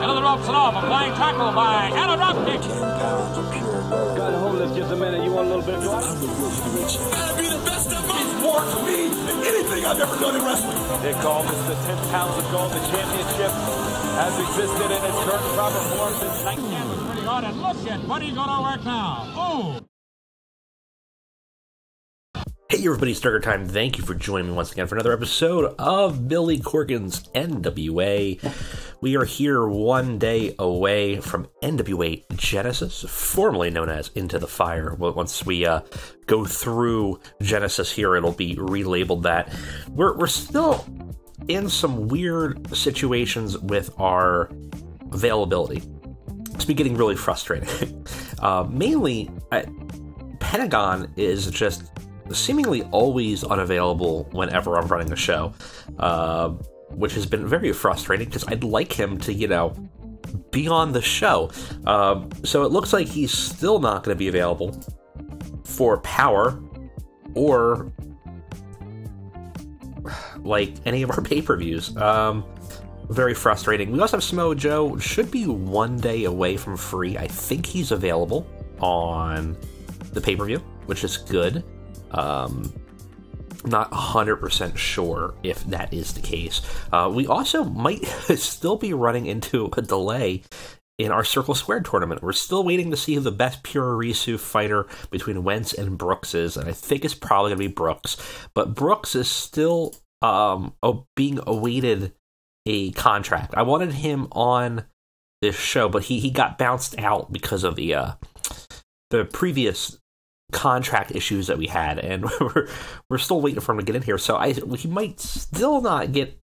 Into the ropes and off. A flying tackle by and a drop kick. 10 pounds of pure gold. Gotta hold this just a minute. You want a little bit more? I'm the rich. Gotta be the best of me. More to me than anything I've ever done in wrestling. They call this the 10 pounds of gold. The championship has existed in its current proper form since 19... That was pretty good. And look at what he's going to work now. Oh. Hey everybody, it's Durger time. Thank you for joining me once again for another episode of Billy Corgan's NWA. We are here one day away from NWA Genisys, formerly known as Into the Fire. Well, once we go through Genisys here, it'll be relabeled that. We're still in some weird situations with our availability. It's been getting really frustrating. Mainly, Pentagon is just seemingly always unavailable whenever I'm running a show, which has been very frustrating because I'd like him to, be on the show. So it looks like he's still not going to be available for Power or like any of our pay-per-views. Very frustrating. We also have Samoa Joe, should be one day away from free. I think he's available on the pay-per-view, which is good. Not 100% sure if that is the case. We also might still be running into a delay in our Circle Squared tournament. We're still waiting to see who the best pure Risu fighter between Wentz and Brooks is, and I think it's probably going to be Brooks. But Brooks is still being awaited a contract. I wanted him on this show, but he got bounced out because of the previous contract issues that we had, and we're still waiting for him to get in here, so he might still not get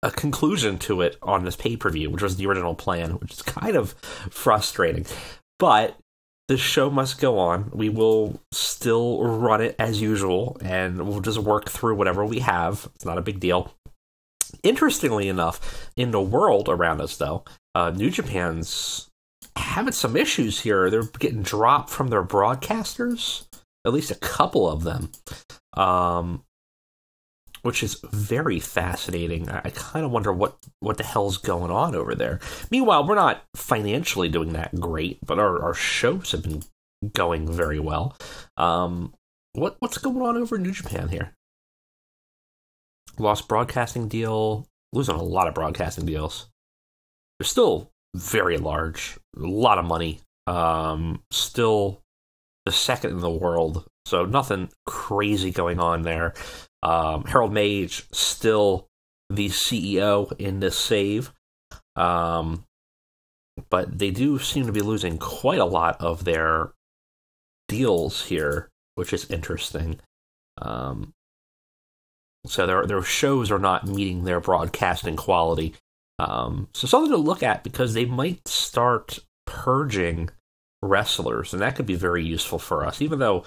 a conclusion to it on this pay-per-view, which was the original plan, which is kind of frustrating. But the show must go on. We will still run it as usual, and we'll just work through whatever we have. It's not a big deal. Interestingly enough, in the world around us, though, New Japan's having some issues here. They're getting dropped from their broadcasters, at least a couple of them, which is very fascinating. I kind of wonder what the hell's going on over there. Meanwhile, we're not financially doing that great, but our shows have been going very well. What's going on over in New Japan here? Lost broadcasting deal, losing a lot of broadcasting deals. They're still very large, a lot of money, still the second in the world, so nothing crazy going on there. Harold Mage still the CEO in this save, but they do seem to be losing quite a lot of their deals here, which is interesting. So their shows are not meeting their broadcasting quality. So something to look at, because they might start purging wrestlers, and that could be very useful for us, even though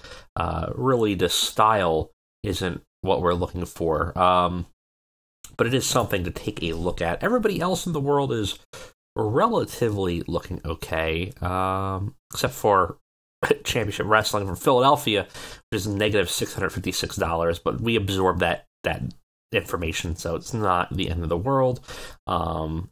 really the style isn't what we're looking for. But it is something to take a look at. Everybody else in the world is relatively looking okay, except for Championship Wrestling from Philadelphia, which is negative $656, but we absorbed that information, so it's not the end of the world, but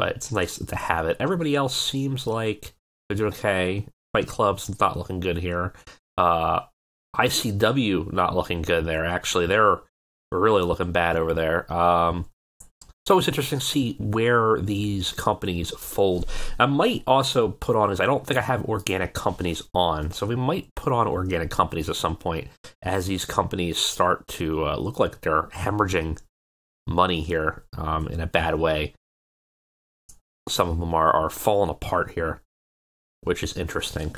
it's nice to have it. Everybody else seems like they're doing okay. Fight Club's not looking good here. ICW not looking good there, actually. They're really looking bad over there. It's always interesting to see where these companies fold. I might also put on, I don't think I have organic companies on, so we might put on organic companies at some point as these companies start to look like they're hemorrhaging money here in a bad way. Some of them are falling apart here, which is interesting.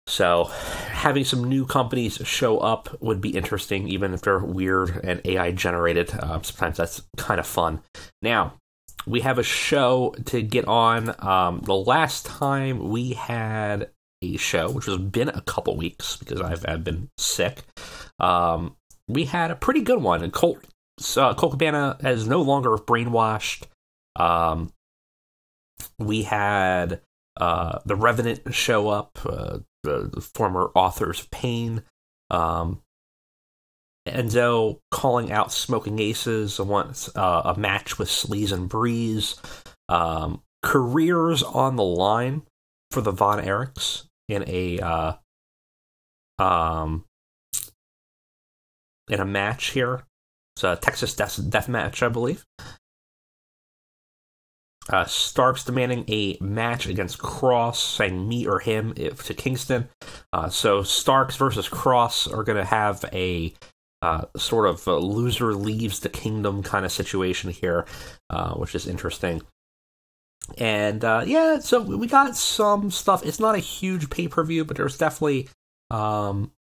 So having some new companies show up would be interesting, even if they're weird and AI generated. Sometimes that's kind of fun. Now, we have a show to get on. The last time we had a show, which has been a couple weeks because I've been sick, we had a pretty good one. And Colt Cabana is no longer brainwashed. We had the Revenant show up, the former authors of Pain. Enzo calling out Smoking Aces, wants a match with Sleaze and Breeze. Careers on the line for the Von Erichs in a match here. It's a Texas death match, I believe. Starks demanding a match against Cross, saying me or him to Kingston. So Starks versus Cross are going to have a sort of loser leaves the kingdom kind of situation here, which is interesting. And yeah, so we got some stuff. It's not a huge pay-per-view, but there's definitely some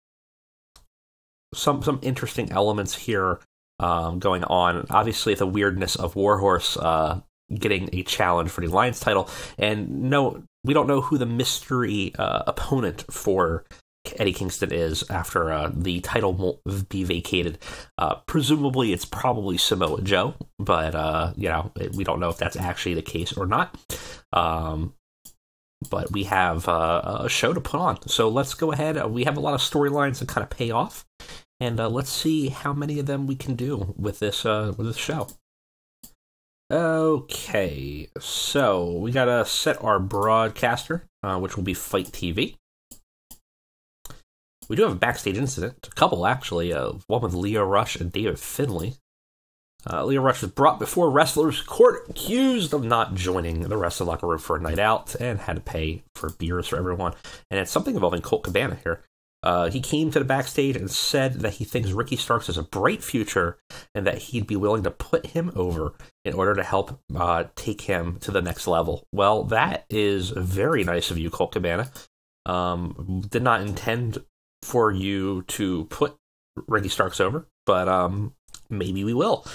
interesting elements here going on. Obviously, the weirdness of Warhorse getting a challenge for the Alliance title, and no, we don't know who the mystery opponent for Eddie Kingston is after the title won't be vacated. Presumably, it's probably Samoa Joe, but we don't know if that's actually the case or not. But we have a show to put on, so let's go ahead. We have a lot of storylines to kind of pay off, and let's see how many of them we can do with this show. Okay, so we gotta set our broadcaster, which will be Fight TV. We do have a backstage incident, a couple actually, one with Lio Rush and David Finlay. Lio Rush was brought before wrestlers' court, accused of not joining the wrestling locker room for a night out, and had to pay for beers for everyone. And it's something involving Colt Cabana here. He came to the backstage and said that he thinks Ricky Starks has a bright future and that he'd be willing to put him over in order to help take him to the next level. Well, that is very nice of you, Colt Cabana. Did not intend for you to put Ricky Starks over, but maybe we will.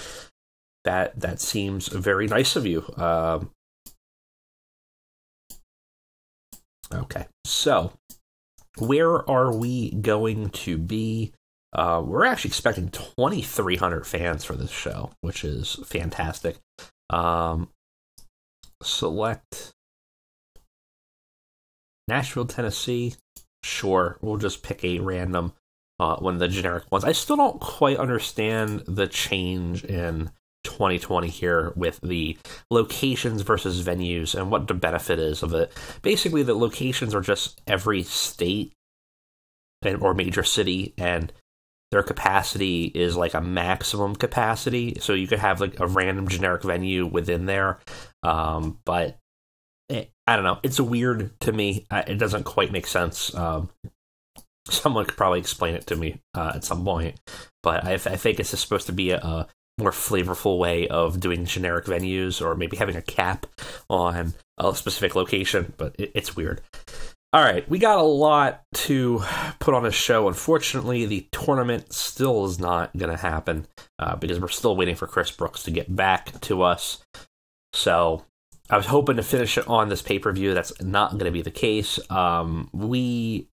That seems very nice of you. Okay, so where are we going to be? We're actually expecting 2,300 fans for this show, which is fantastic. Select Nashville, Tennessee. Sure, we'll just pick a random one of the generic ones. I still don't quite understand the change in 2020 here with the locations versus venues and what the benefit is of it. Basically, the locations are just every state or major city, and their capacity is like a maximum capacity. So you could have like a random generic venue within there, but I don't know. It's weird to me. It doesn't quite make sense. Someone could probably explain it to me at some point, but I think it's just supposed to be a more flavorful way of doing generic venues, or maybe having a cap on a specific location, but it's weird. All right, we got a lot to put on this show. Unfortunately, the tournament still is not going to happen because we're still waiting for Chris Brooks to get back to us. So I was hoping to finish it on this pay-per-view. That's not going to be the case. We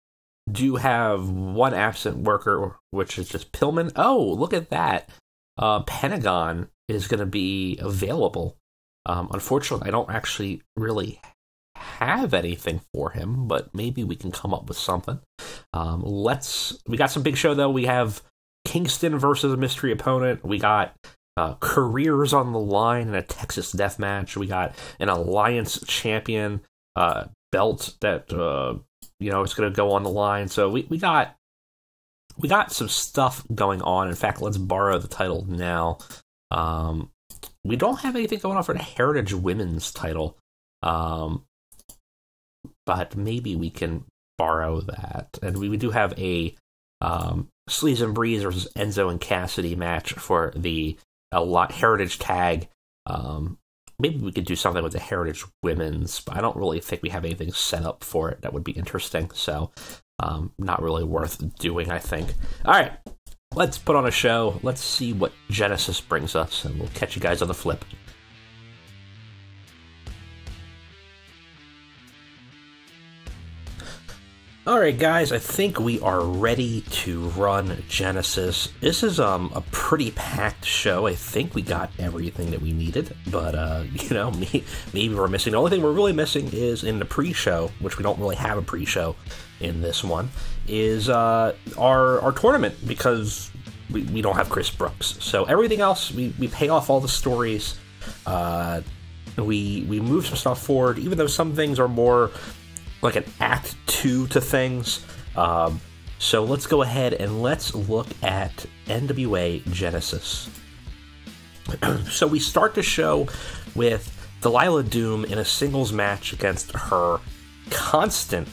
do have one absent worker, which is just Pillman. Oh, look at that. Pentagon is going to be available. Unfortunately, I don't actually really have anything for him, but maybe we can come up with something. We got some big show, though. We have Kingston versus a mystery opponent. We got careers on the line in a Texas death match. We got an Alliance champion belt that is going to go on the line. So we got some stuff going on. In fact, let's borrow the title now. We don't have anything going on for the Heritage Women's title, but maybe we can borrow that. And we do have a Sleaze and Breeze versus Enzo and Cassidy match for the Heritage tag. Maybe we could do something with the Heritage Women's, but I don't really think we have anything set up for it that would be interesting. So not really worth doing, I think. All right, let's put on a show. Let's see what Genisys brings us, and we'll catch you guys on the flip. Alright guys, I think we are ready to run Genisys. This is a pretty packed show. I think we got everything that we needed, but maybe we're missing. The only thing we're really missing is in the pre-show, which we don't really have a pre-show in this one, is our tournament, because we don't have Chris Brooks. So everything else, we pay off all the stories. we move some stuff forward, even though some things are more like an act 2 to things. So let's go ahead and let's look at NWA Genisys. So we start the show with Delilah Doom in a singles match against her constant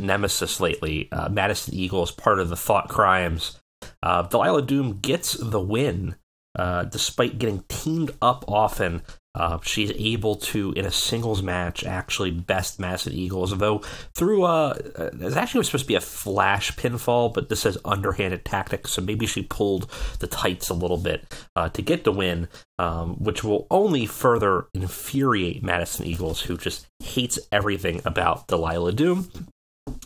nemesis lately, Madison Eagles, part of the Thought Crimes. Delilah Doom gets the win, despite getting teamed up often. She's able to, in a singles match, actually best Madison Eagles, though through it actually was supposed to be a Fleisch pinfall, but this says underhanded tactics, so maybe she pulled the tights a little bit to get the win, which will only further infuriate Madison Eagles, who just hates everything about Delilah Doom.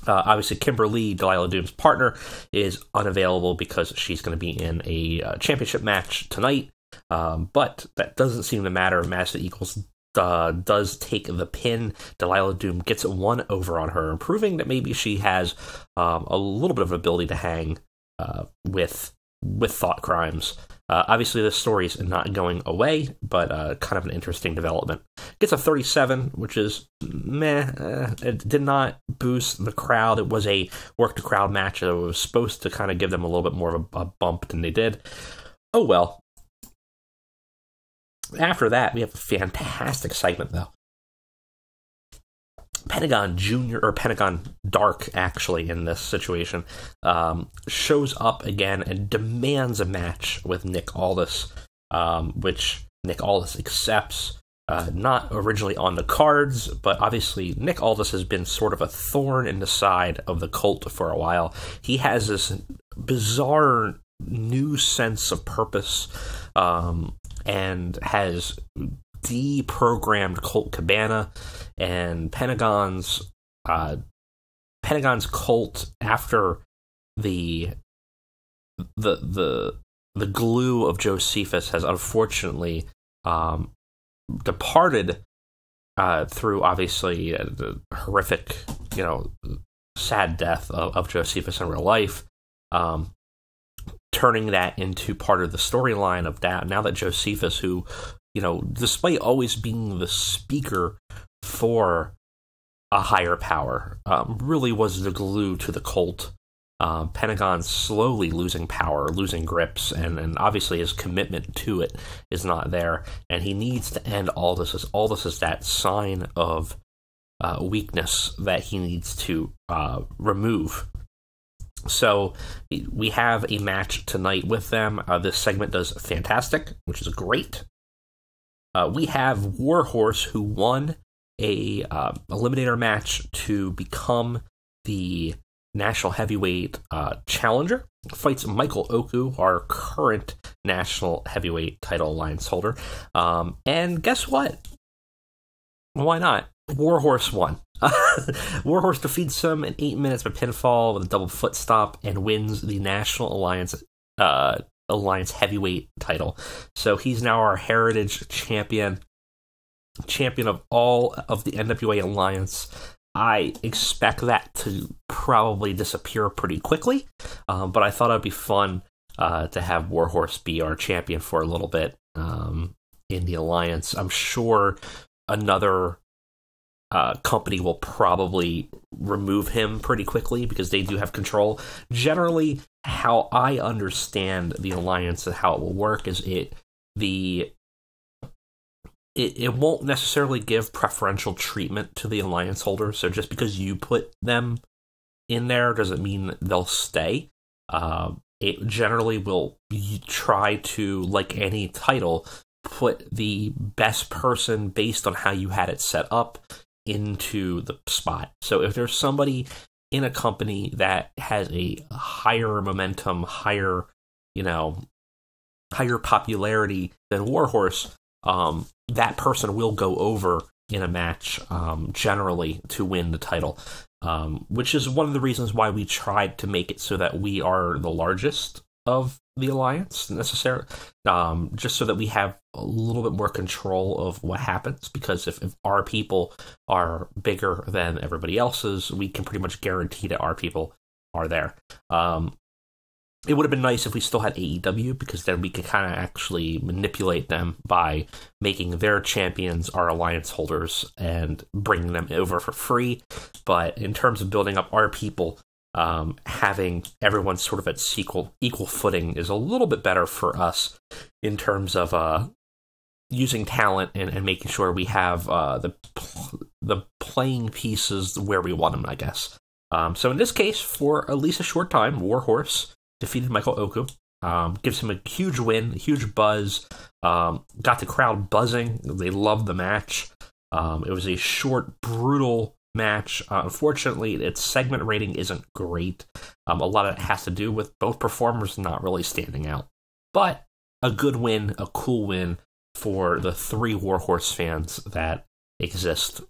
Obviously, Kimberly, Delilah Doom's partner, is unavailable because she's going to be in a championship match tonight. But that doesn't seem to matter. Madison Eagles does take the pin. Delilah Doom gets one over on her, proving that maybe she has a little bit of ability to hang with Thought Crimes. Obviously, this story is not going away, but kind of an interesting development. Gets a 37, which is meh. It did not boost the crowd. It was a work-the-crowd match. It was supposed to kind of give them a little bit more of a bump than they did. Oh well. After that, we have a fantastic segment, though. Pentagon Dark, actually, in this situation, shows up again and demands a match with Nick Aldis, which Nick Aldis accepts. Not originally on the cards, but obviously Nick Aldis has been sort of a thorn in the side of the cult for a while. He has this bizarre new sense of purpose, and has deprogrammed Colt Cabana and Pentagon's cult after the glue of Josephus has unfortunately departed through obviously the horrific, sad death of Josephus in real life. Turning that into part of the storyline of that, now that Josephus, who, despite always being the speaker for a higher power, really was the glue to the cult. Pentagon's slowly losing power, losing grips, and obviously his commitment to it is not there, and he needs to end Aldis, as Aldis is that sign of weakness that he needs to remove. So we have a match tonight with them. This segment does fantastic, which is great. We have Warhorse, who won a eliminator match to become the national heavyweight challenger. Fights Michaeloku, our current national heavyweight title alliance holder. And guess what? Why not? Warhorse won. Warhorse defeats him in 8 minutes by pinfall with a double foot stomp and wins the National Alliance heavyweight title. So he's now our heritage champion of all of the NWA Alliance. I expect that to probably disappear pretty quickly, but I thought it'd be fun to have Warhorse be our champion for a little bit in the Alliance. I'm sure another company will probably remove him pretty quickly because they do have control. Generally, how I understand the Alliance and how it will work is it won't necessarily give preferential treatment to the Alliance holders. So just because you put them in there doesn't mean they'll stay. It generally will try to, like any title, put the best person based on how you had it set up into the spot. So if there's somebody in a company that has a higher momentum, higher popularity than Warhorse, that person will go over in a match generally to win the title, which is one of the reasons why we tried to make it so that we are the largest of the Alliance necessarily, just so that we have a little bit more control of what happens, because if our people are bigger than everybody else's, we can pretty much guarantee that our people are there. It would have been nice if we still had AEW, because then we could kind of actually manipulate them by making their champions our alliance holders and bringing them over for free. But in terms of building up our people, having everyone sort of at equal footing is a little bit better for us in terms of using talent and making sure we have the playing pieces where we want them, I guess. So in this case, for at least a short time, Warhorse defeated Michaeloku, gives him a huge win, a huge buzz, got the crowd buzzing. They loved the match. It was a short, brutal match. Unfortunately, its segment rating isn't great. A lot of it has to do with both performers not really standing out. But a good win, a cool win for the 3 Warhorse fans that exist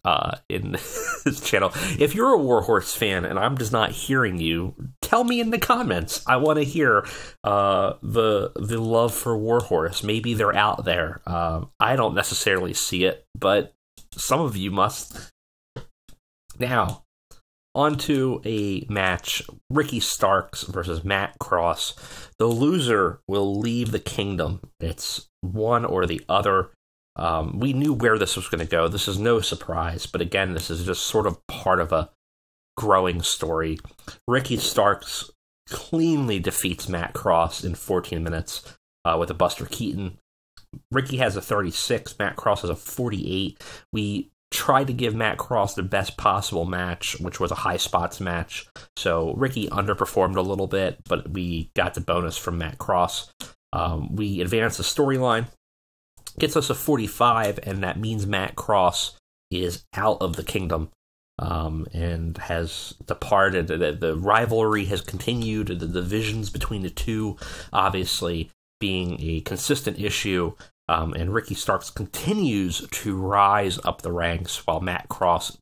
in this channel. If you're a Warhorse fan and I'm just not hearing you, tell me in the comments. I want to hear the love for Warhorse. Maybe they're out there. I don't necessarily see it, but some of you must. Now, onto a match. Ricky Starks versus Matt Cross. The loser will leave the kingdom. It's one or the other. We knew where this was going to go. This is no surprise, but again, this is just sort of part of a growing story. Ricky Starks cleanly defeats Matt Cross in 14 minutes with a Buster Keaton. Ricky has a 36, Matt Cross has a 48. We tried to give Matt Cross the best possible match, which was a high spots match. So Ricky underperformed a little bit, but we got the bonus from Matt Cross. We advanced the storyline. Gets us a 45, and that means Matt Cross is out of the kingdom and has departed. The rivalry has continued, the divisions between the two obviously being a consistent issue, and Ricky Starks continues to rise up the ranks while Matt Cross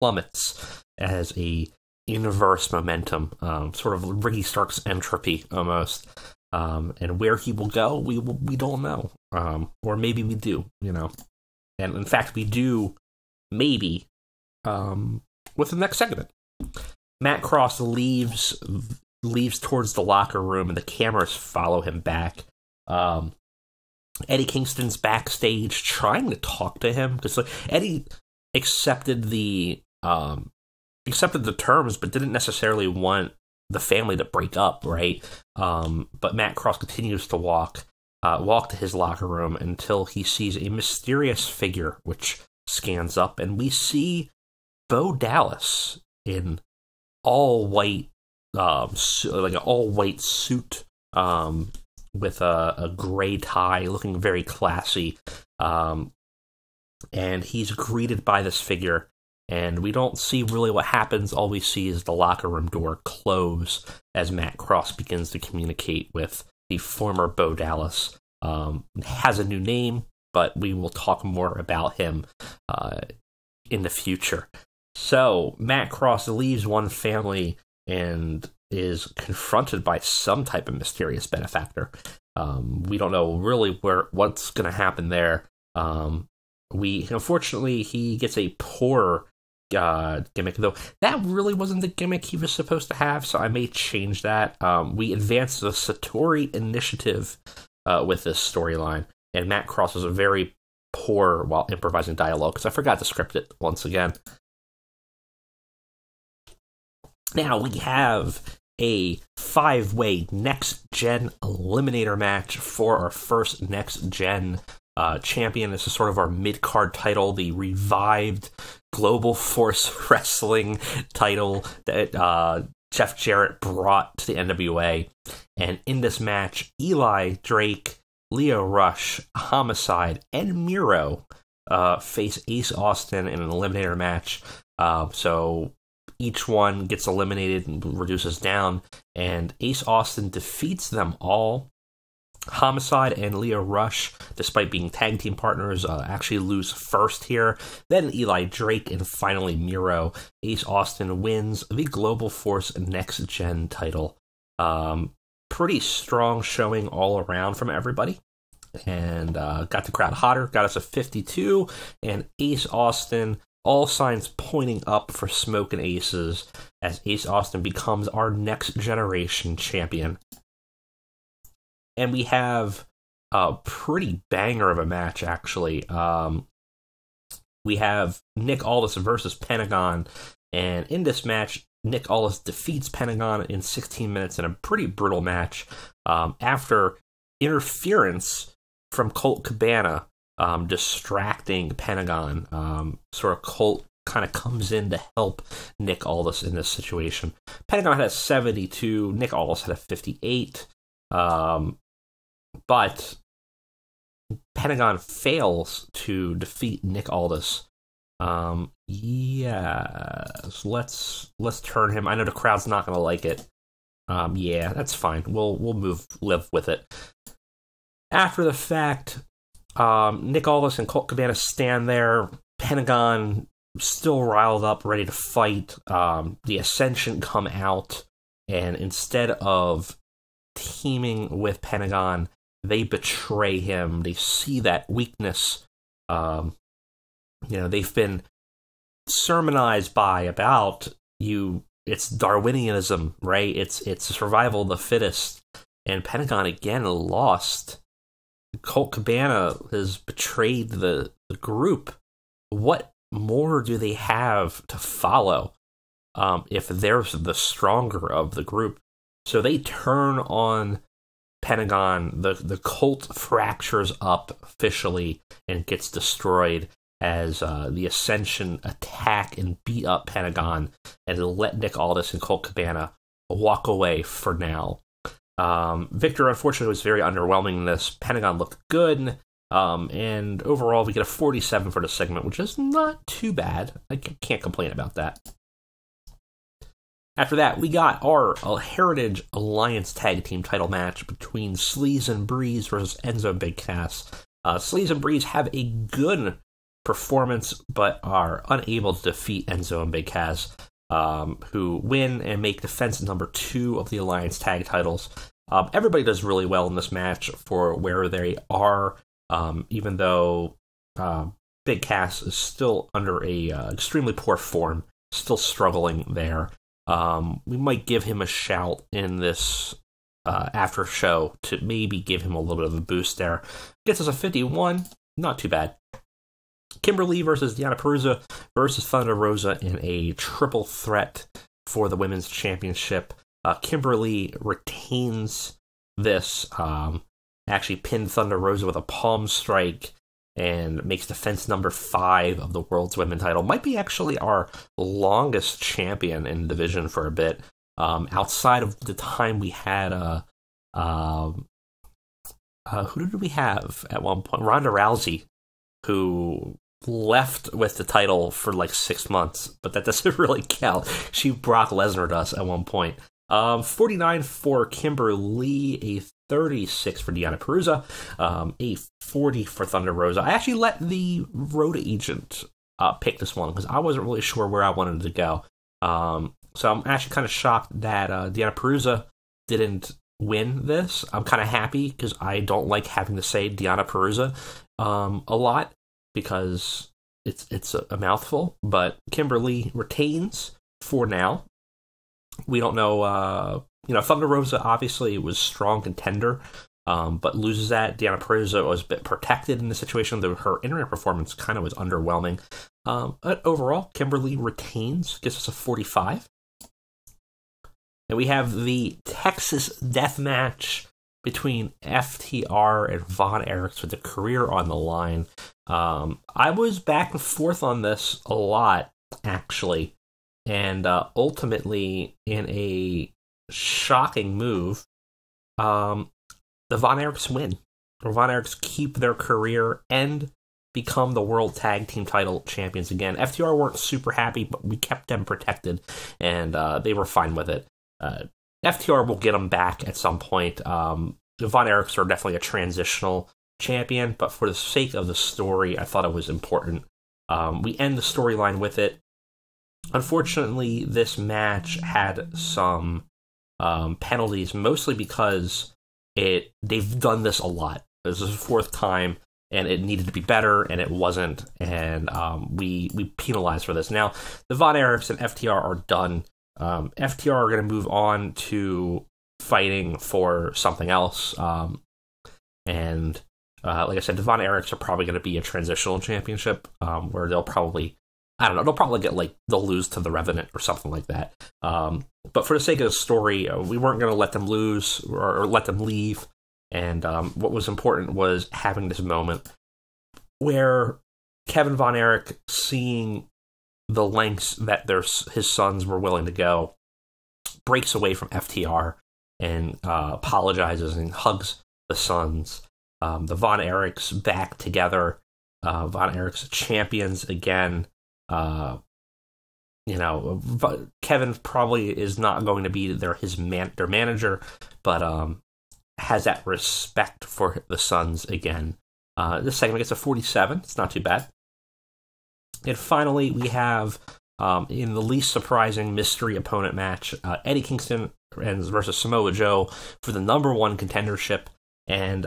plummets as a inverse momentum, sort of Ricky Starks entropy almost. And where he will go, we don't know. Or maybe we do, you know. And in fact, we do, maybe, with the next segment. Matt Cross leaves towards the locker room, and the cameras follow him back. Eddie Kingston's backstage trying to talk to him, because Eddie accepted the terms, but didn't necessarily want the family to break up, right? But Matt Cross continues to walk to his locker room until he sees a mysterious figure which scans up, and we see Bo Dallas in all white, like an all white suit, with a gray tie, looking very classy. And he's greeted by this figure. And we don't see really what happens. All we see is the locker room door close as Matt Cross begins to communicate with the former Bo Dallas. Has a new name, but we will talk more about him in the future. So Matt Cross leaves one family and is confronted by some type of mysterious benefactor. We don't know really what's going to happen there. Unfortunately, he gets a poor gimmick, though that really wasn't the gimmick he was supposed to have, so I may change that. We advanced the Satori initiative with this storyline, and Matt Cross was very poor while improvising dialogue, because I forgot to script it once again. Now we have a 5-way next-gen eliminator match for our first next-gen champion. This is sort of our mid-card title, the revived Global Force Wrestling title that Jeff Jarrett brought to the NWA. And in this match, Eli Drake, Leo Rush, Homicide, and Miro face Ace Austin in an eliminator match. So each one gets eliminated and reduces down, and Ace Austin defeats them all. Homicide and Leo Rush, despite being tag team partners, actually lose first here. Then Eli Drake and finally Miro. Ace Austin wins the Global Force Next Gen title. Pretty strong showing all around from everybody. And got the crowd hotter, got us a 52, and Ace Austin, all signs pointing up for Smoke and Aces as Ace Austin becomes our next generation champion. And we have a pretty banger of a match, actually. We have Nick Aldis versus Pentagon, and in this match, Nick Aldis defeats Pentagon in 16 minutes in a pretty brutal match after interference from Colt Cabana distracting Pentagon. Sort of Colt kind of comes in to help Nick Aldis in this situation. Pentagon had a 72, Nick Aldis had a 58, but Pentagon fails to defeat Nick Aldis. Yes, let's turn him. I know the crowd's not gonna like it. Yeah, that's fine. We'll live with it. After the fact, Nick Aldis and Colt Cabana stand there. Pentagon still riled up, ready to fight. The Ascension come out, and instead of teaming with Pentagon, they betray him. They see that weakness. They've been sermonized about you. It's Darwinianism, right? It's survival of the fittest. And Pentagon again lost. Colt Cabana has betrayed the group. What more do they have to follow if they're the stronger of the group? So they turn on Pentagon. The cult fractures up officially and gets destroyed as the Ascension attack and beat up Pentagon and let Nick Aldis and Colt Cabana walk away for now. Victor, unfortunately, was very underwhelming in this. Pentagon looked good, and overall we get a 47 for the segment, which is not too bad. I can't complain about that. After that, we got our Heritage Alliance Tag Team title match between Sleaze and Breeze versus Enzo and Big Cass. Sleaze and Breeze have a good performance, but are unable to defeat Enzo and Big Cass, who win and make defense number 2 of the Alliance Tag titles. Everybody does really well in this match for where they are, even though Big Cass is still under a extremely poor form, still struggling there. We might give him a shout in this after show to maybe give him a little bit of a boost there. Gets us a 51, not too bad. Kimberly versus Dianna Perez versus Thunder Rosa in a triple threat for the women's championship. Kimberly retains this, actually pinned Thunder Rosa with a palm strike and makes defense number 5 of the world's women's title. Might be actually our longest champion in the division for a bit. Outside of the time we had who did we have at one point? Ronda Rousey, who left with the title for like 6 months, but that doesn't really count. She Brock Lesnar'd us at one point. 49 for Kimberly, a 36 for Dianna Perez, a 40 for Thunder Rosa. I actually let the road agent pick this one because I wasn't really sure where I wanted to go. So I'm actually kind of shocked that Dianna Perez didn't win this. I'm kind of happy because I don't like having to say Dianna Perez a lot because it's a mouthful. But Kimberly retains for now. We don't know. Thunder Rosa obviously was a strong contender, but loses that. Dianna Perez was a bit protected in the situation, though her in-ring performance kind of was underwhelming. But overall, Kimberly retains, gets us a 45. And we have the Texas Death Match between FTR and Von Erichs with the career on the line. I was back and forth on this a lot, actually. And ultimately, in a shocking move, the Von Erichs win. The Von Erichs keep their career and become the World Tag Team title champions again. FTR weren't super happy, but we kept them protected, and they were fine with it. FTR will get them back at some point. The Von Erichs are definitely a transitional champion, but for the sake of the story, I thought it was important. We end the storyline with it. Unfortunately, this match had some penalties, mostly because they've done this a lot. This is the 4th time, and it needed to be better, and it wasn't, and we penalized for this. Now, the Von Erichs and FTR are done. FTR are going to move on to fighting for something else. And like I said, the Von Erichs are probably going to be a transitional championship, where they'll probably, I don't know, they'll probably get, like, they'll lose to the Revenant or something like that. But for the sake of the story, we weren't going to let them lose or let them leave. And what was important was having this moment where Kevin Von Erich, seeing the lengths that his sons were willing to go, breaks away from FTR and apologizes and hugs the sons. The Von Erichs back together. Von Erichs champions again. Kevin probably is not going to be their manager, but has that respect for the sons again. This segment gets a 47. It's not too bad. And finally, we have, in the least surprising mystery opponent match, Eddie Kingston versus Samoa Joe for the #1 contendership. And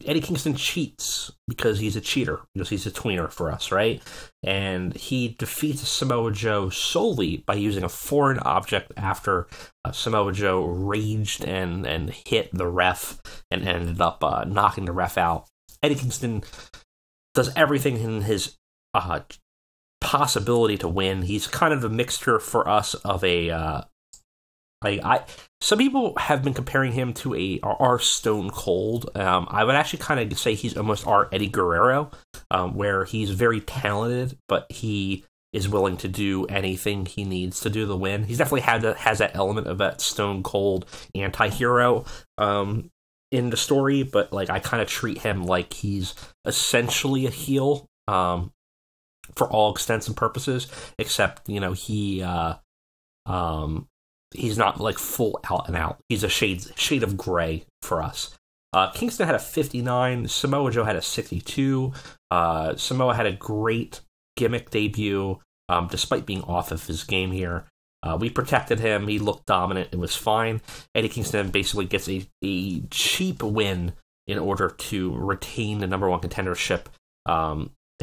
Eddie Kingston cheats because he's a cheater, because he's a tweener for us, right? And he defeats Samoa Joe solely by using a foreign object after Samoa Joe raged and hit the ref and ended up knocking the ref out. Eddie Kingston does everything in his possibility to win. He's kind of a mixture for us of a some people have been comparing him to our Stone Cold. I would actually kind of say he's almost our Eddie Guerrero, where he's very talented, but he is willing to do anything he needs to do to win. He's definitely has that element of that Stone Cold anti-hero in the story, but like I kind of treat him like he's essentially a heel for all extents and purposes, except he's not like full out and out. He's a shade of gray for us. Kingston had a 59. Samoa Joe had a 62. Samoa had a great gimmick debut, despite being off of his game here. We protected him. He looked dominant. It was fine. Eddie Kingston basically gets a cheap win in order to retain the #1 contendership.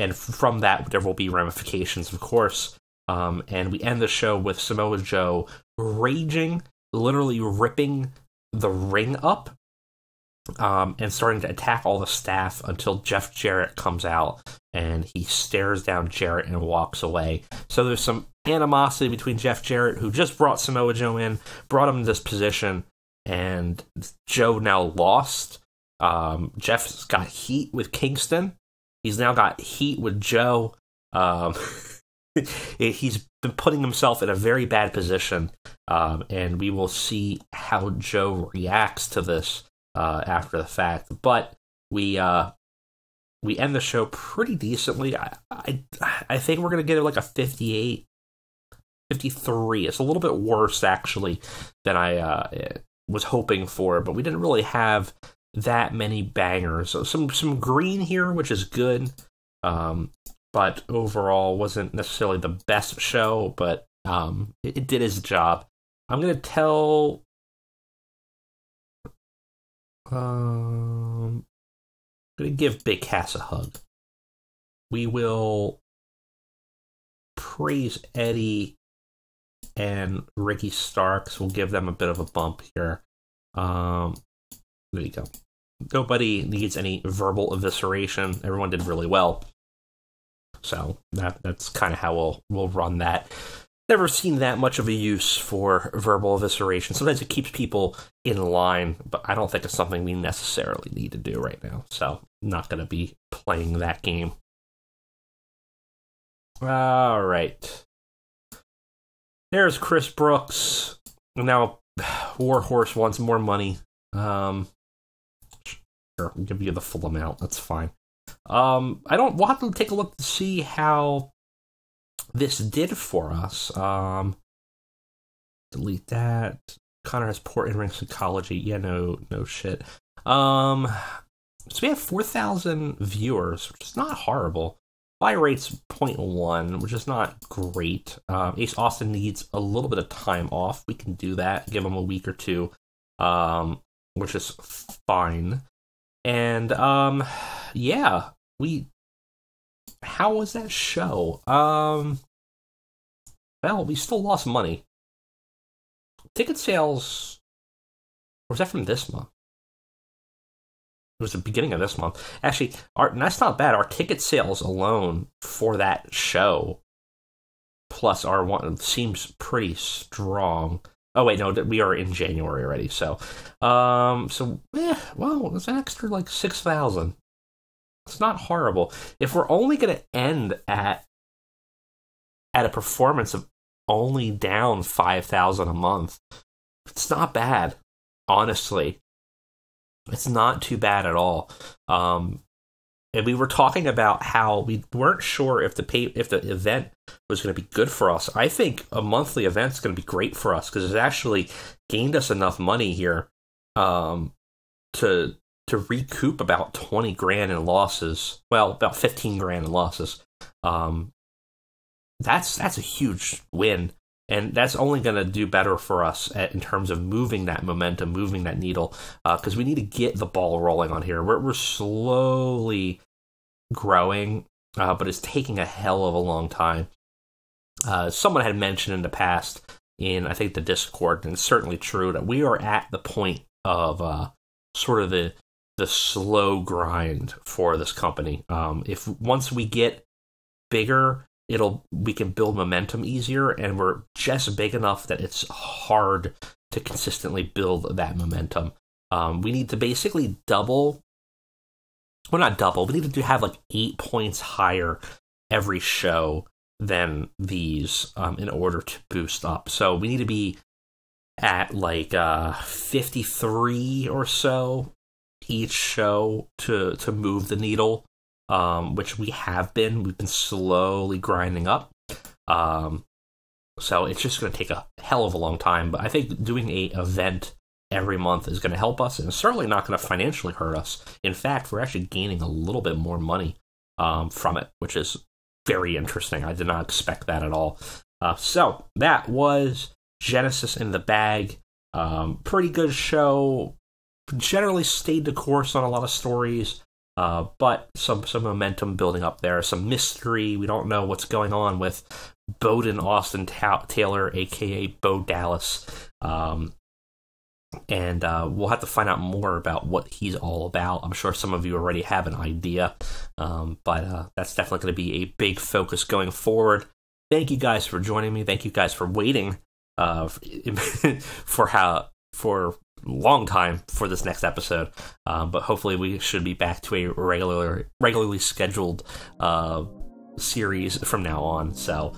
And from that, there will be ramifications, of course. And we end the show with Samoa Joe raging, literally ripping the ring up, and starting to attack all the staff until Jeff Jarrett comes out and he stares down Jarrett and walks away. So there's some animosity between Jeff Jarrett, who just brought Samoa Joe in, brought him in this position, and Joe now lost. Jeff's got heat with Kingston. He's now got heat with Joe. He's been putting himself in a very bad position, and we will see how Joe reacts to this after the fact. But we end the show pretty decently. I think we're going to get it like a 58, 53. It's a little bit worse, actually, than I was hoping for, but we didn't really have that many bangers. So some green here, which is good. But overall wasn't necessarily the best show, but it did its job. I'm going to give Big Cass a hug. We will praise Eddie and Ricky Starks. We'll give them a bit of a bump here. There you go. Nobody needs any verbal evisceration. Everyone did really well. So that's kind of how we'll run that. Never seen that much of a use for verbal evisceration. Sometimes it keeps people in line, but I don't think it's something we necessarily need to do right now. So I'm not going to be playing that game. All right. There's Chris Brooks. Now Warhorse wants more money. Sure, I'll give you the full amount. That's fine. We'll have to take a look to see how this did for us. Delete that. Connor has poor in-ring psychology. Yeah, no shit. So we have 4,000 viewers, which is not horrible. Buy rate's 0.1, which is not great. Ace Austin needs a little bit of time off. We can do that. Give him a week or two, which is fine. And, yeah, how was that show? Well, we still lost money. Ticket sales Or was that from this month? It was the beginning of this month. Actually, that's not bad. Our ticket sales alone for that show, plus our one, seems pretty strong. Oh wait, no, we are in January already. So, well, it's an extra like 6,000. It's not horrible. If we're only going to end at a performance of only down 5,000 a month, it's not bad. Honestly, it's not too bad at all. And we were talking about how we weren't sure if the event was going to be good for us. I think a monthly event is going to be great for us because it's actually gained us enough money here to recoup about 20 grand in losses. Well, about 15 grand in losses. That's a huge win. And that's only going to do better for us in terms of moving that momentum, moving that needle, because we need to get the ball rolling on here. We're slowly growing, but it's taking a hell of a long time. Someone had mentioned in the past in, I think, the Discord, and it's certainly true, that we are at the point of sort of the slow grind for this company. If once we get bigger, we can build momentum easier, and we're just big enough that it's hard to consistently build that momentum. We need to basically double. Well, not double. We need to have like 8 points higher every show than these in order to boost up. So we need to be at like 53 or so each show to move the needle. Which we have been. We've been slowly grinding up. So it's just going to take a hell of a long time. But I think doing an event every month is going to help us, and it's certainly not going to financially hurt us. In fact, we're actually gaining a little bit more money from it, which is very interesting. I did not expect that at all. So that was Genisys in the bag. Pretty good show. Generally stayed the course on a lot of stories. But some momentum building up there, some mystery. We don't know what's going on with Bowden Austin Taylor, a.k.a. Bo Dallas. And we'll have to find out more about what he's all about. I'm sure some of you already have an idea, but that's definitely going to be a big focus going forward. Thank you guys for joining me. Thank you guys for waiting for a long time for this next episode, but hopefully we should be back to a regularly scheduled series from now on. So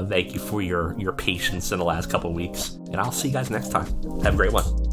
thank you for your patience in the last couple weeks, and I'll see you guys next time. Have a great one.